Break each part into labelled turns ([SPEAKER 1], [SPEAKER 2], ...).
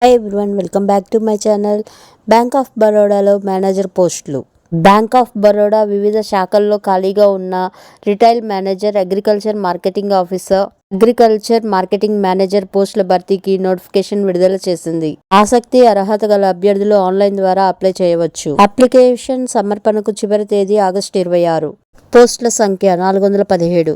[SPEAKER 1] Hi everyone, welcome back to my channel. Bank of బరోడాలో manager పోస్టులు. Bank of Baroda వివిధ శాఖల్లో ఖాళీగా ఉన్న retail manager, agriculture marketing officer, agriculture marketing manager పోస్టుల భర్తీకి నోటిఫికేషన్ విడుదల చేసింది. ఆసక్తి, అర్హత గల అభ్యర్థులు ఆన్లైన్ ద్వారా అప్లై చేయవచ్చు. అప్లికేషన్ సమర్పణకు చివరి తేదీ ఆగస్టు 26. పోస్టుల సంఖ్య 417.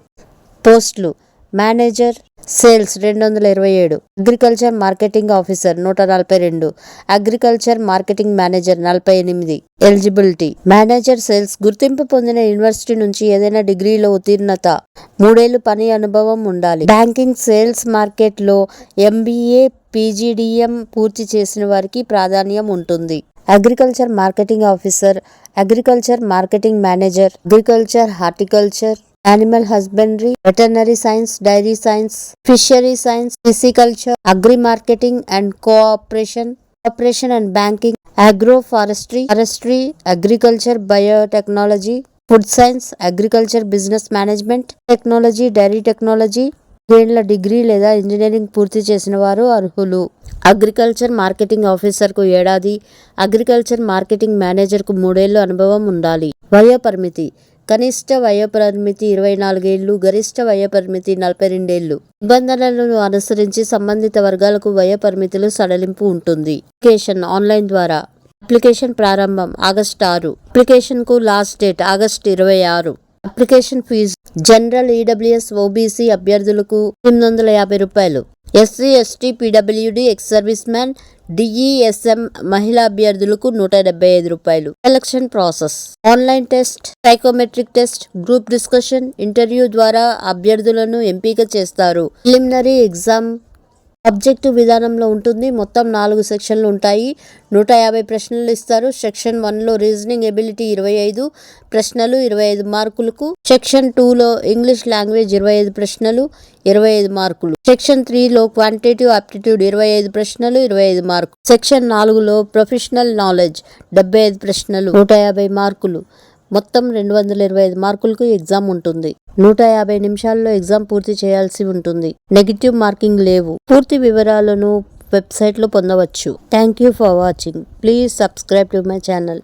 [SPEAKER 1] పోస్టులు: manager sales 227, agriculture marketing officer 142, agriculture marketing manager 48. Eligibility: manager sales గుర్తింపు పొందిన యూనివర్సిటీ నుంచి ఏదైనా డిగ్రీలో ఉత్తీర్ణత, 3 ఏళ్లు పని అనుభవం ఉండాలి. బ్యాంకింగ్, సేల్స్, మార్కెట్లో MBA, PGDM పూర్తి చేసిన వారికి ప్రాధాన్యం ఉంటుంది. Agriculture marketing officer, agriculture marketing manager, agriculture, horticulture, animal husbandry, veterinary science, dairy science, fishery science, pisciculture, agri marketing and cooperation and banking, agro forestry, agriculture, biotechnology, food science, agriculture business management technology, dairy technology. 2 ఏళ్ల degree లేదా engineering పూర్తి చేసిన వారు అర్హులు. Agriculture marketing ఆఫీసర్కు 1 ఏడాది, agriculture marketing మేనేజర్కు 3 ఏళ్లు అనుభవం ఉండాలి. వయోపరిమితి: కనిష్ట వయోపరిమితి 24 ఏళ్లు, గరిష్ట వయోపరిమితి 42 ఏళ్లు. నిబంధనలను అనుసరించి సంబంధిత వర్గాలకు వయోపరిమితులు సడలింపు ఉంటుంది. అప్లికేషన్ ఆన్లైన్ ద్వారా. అప్లికేషన్ ప్రారంభం ఆగస్టు 6. అప్లికేషన్ కు last date August 26. Application fee: general, EWS, OBC అభ్యర్థులకు 850 రూపాయలు, SC, ST, PWD, ex service man, DESM మహిళా అభ్యర్థులకు 175 రూపాయలు. Selection process: online test, psychometric test, group discussion, interview ద్వారా అభ్యర్థులను ఎంపిక చేస్తారు. ప్రిలిమినరీ ఎగ్జామ్ ఆబ్జెక్టివ్ విధానంలో ఉంటుంది. మొత్తం 4 సెక్షన్లు ఉంటాయి. 150 ప్రశ్నలు ఇస్తారు. సెక్షన్ 1లో రీజనింగ్ ఎబిలిటీ 25 ప్రశ్నలు, 25 మార్కులకు. సెక్షన్ 2లో ఇంగ్లీష్ లాంగ్వేజ్ 25 ప్రశ్నలు, 25 మార్కులు. సెక్షన్ 3లో క్వాంటిటేటివ్ ఆప్టిట్యూడ్ 25 ప్రశ్నలు, 25 మార్కులు. సెక్షన్ 4లో ప్రొఫెషనల్ నాలెడ్జ్ 75 ప్రశ్నలు, 150 మార్కులు. మొత్తం 225 మార్కులకు ఎగ్జామ్ ఉంటుంది. 150 నిమిషాల్లో ఎగ్జామ్ పూర్తి చేయాల్సి ఉంటుంది. నెగిటివ్ మార్కింగ్ లేవు. పూర్తి వివరాలను వెబ్సైట్లో పొందవచ్చు. Thank you for watching. Please subscribe to my channel.